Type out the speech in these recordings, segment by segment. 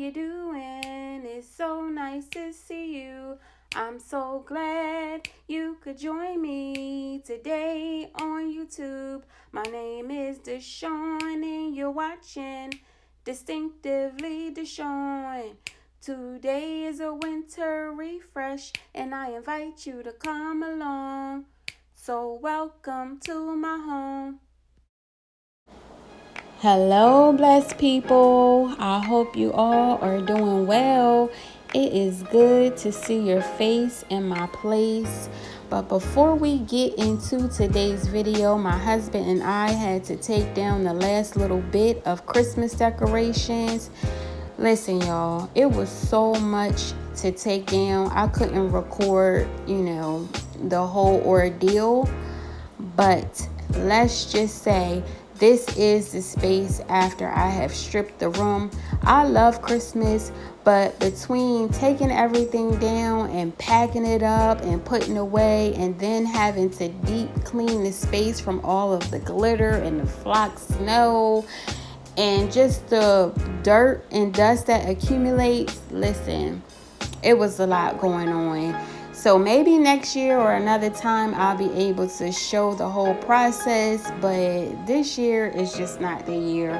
you doing? It's so nice to see you. I'm so glad you could join me today on YouTube. My name is Deshawn and you're watching Distinctively Deshawn. Today is a winter refresh and I invite you to come along. So welcome to my home. Hello, blessed people. I hope you all are doing well. It is good to see your face in my place. But before we get into today's video, my husband and I had to take down the last little bit of Christmas decorations. Listen, y'all, it was so much to take down. I couldn't record, the whole ordeal. But let's just say this is the space after I have stripped the room. I love Christmas, but between taking everything down and packing it up and putting away and then having to deep clean the space from all of the glitter and the flock snow and just the dirt and dust that accumulates, listen, it was a lot going on. So maybe next year or another time I'll be able to show the whole process, but this year is just not the year.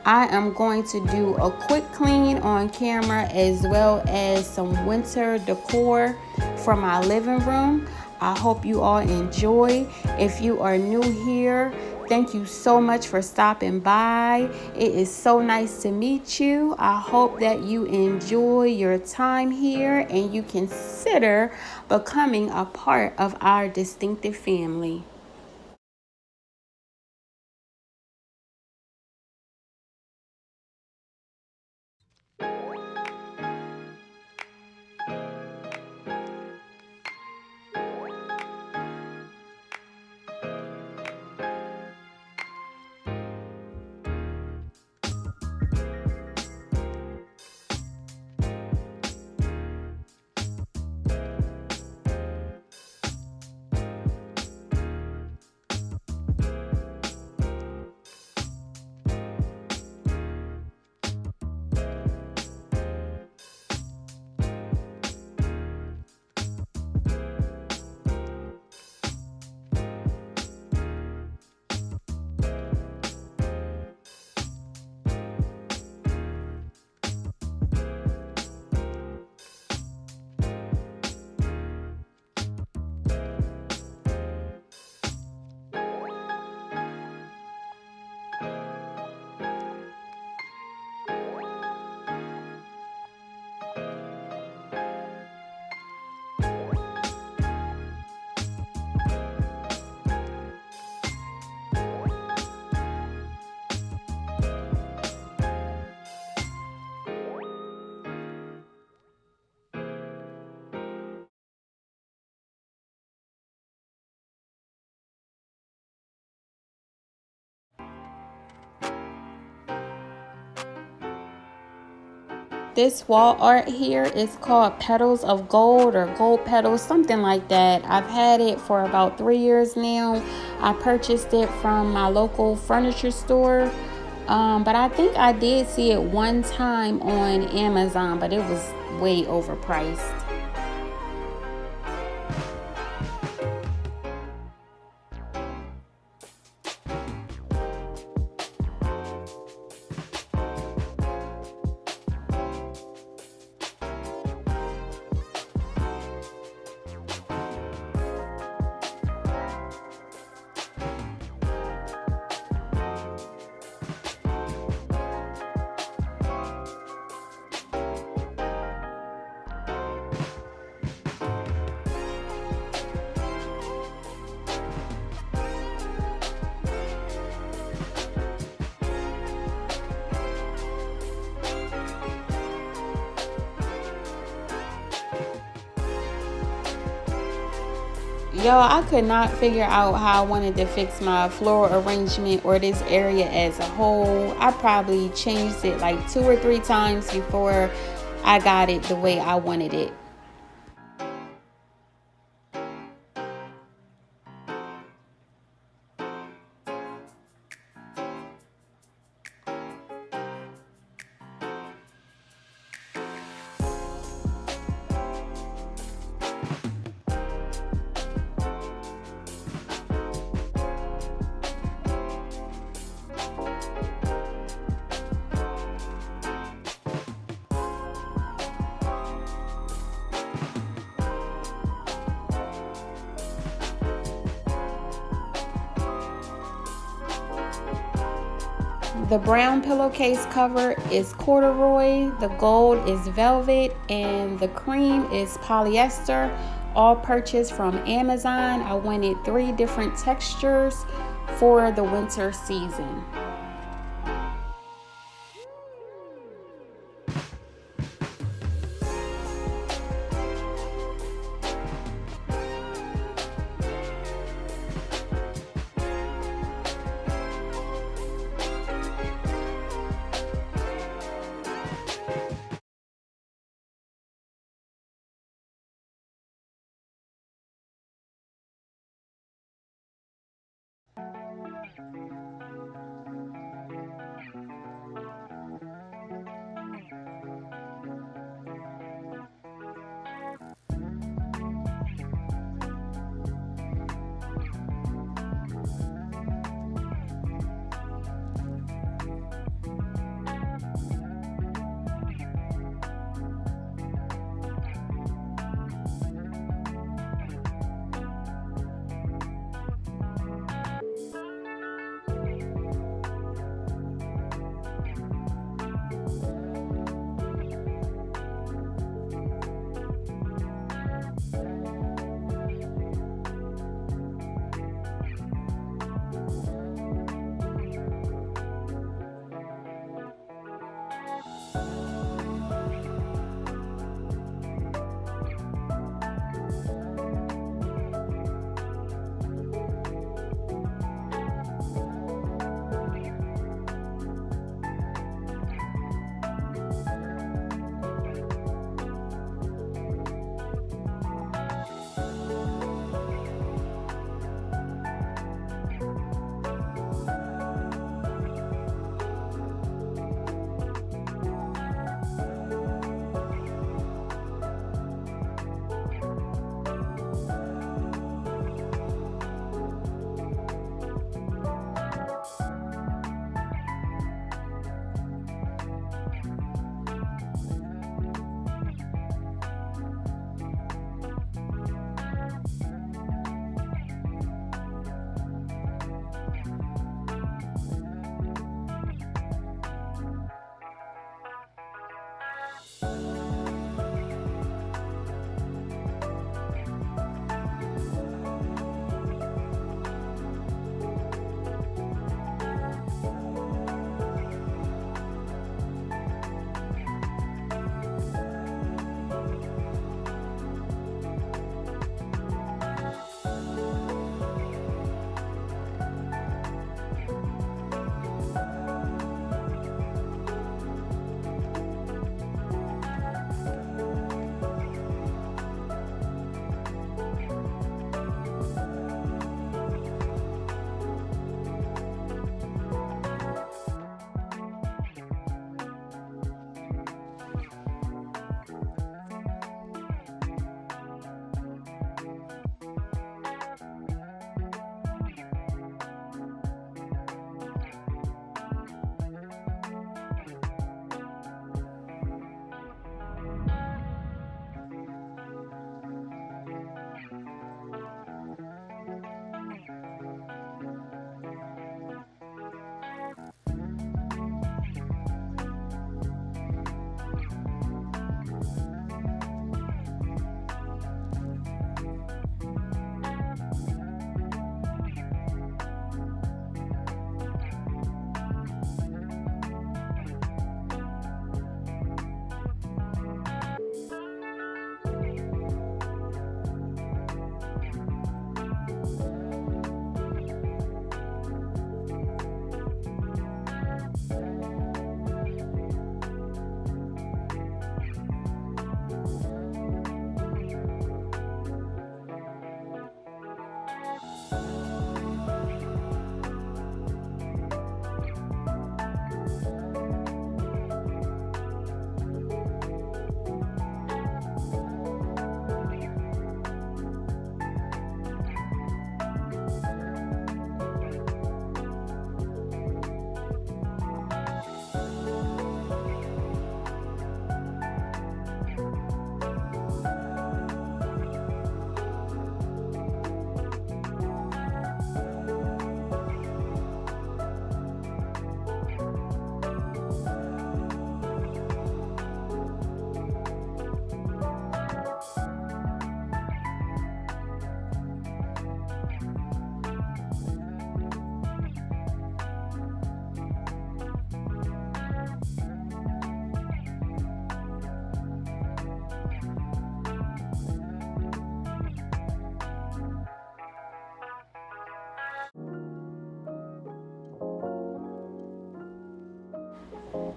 I am going to do a quick clean on camera as well as some winter decor for my living room. I hope you all enjoy. If you are new here, thank you so much for stopping by. It is so nice to meet you. I hope that you enjoy your time here and you consider becoming a part of our distinctive family. This wall art here is called Petals of Gold or Gold Petals, something like that. I've had it for about 3 years now. I purchased it from my local furniture store. But I think I did see it one time on Amazon, but it was way overpriced. Yo, I could not figure out how I wanted to fix my floral arrangement or this area as a whole. I probably changed it like 2 or 3 times before I got it the way I wanted it. The brown pillowcase cover is corduroy, the gold is velvet, and the cream is polyester. All purchased from Amazon. I wanted 3 different textures for the winter season.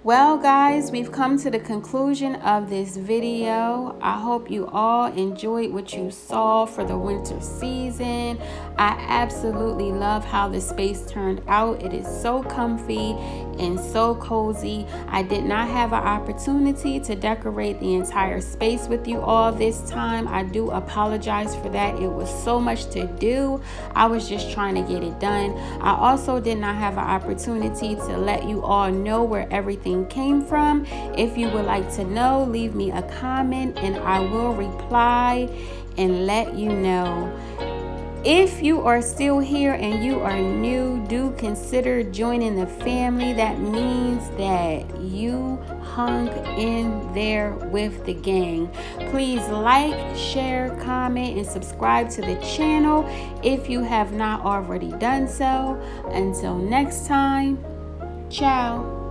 Well, guys, we've come to the conclusion of this video. I hope you all enjoyed what you saw for the winter season. I absolutely love how the space turned out. It is so comfy and so cozy. I did not have an opportunity to decorate the entire space with you all this time. I do apologize for that. It was so much to do. I was just trying to get it done. I also did not have an opportunity to let you all know where everything came from. If you would like to know, leave me a comment and I will reply and let you know. If you are still here and you are new, do consider joining the family. That means that you hung in there with the gang. Please like, share, comment, and subscribe to the channel if you have not already done so. Until next time, ciao.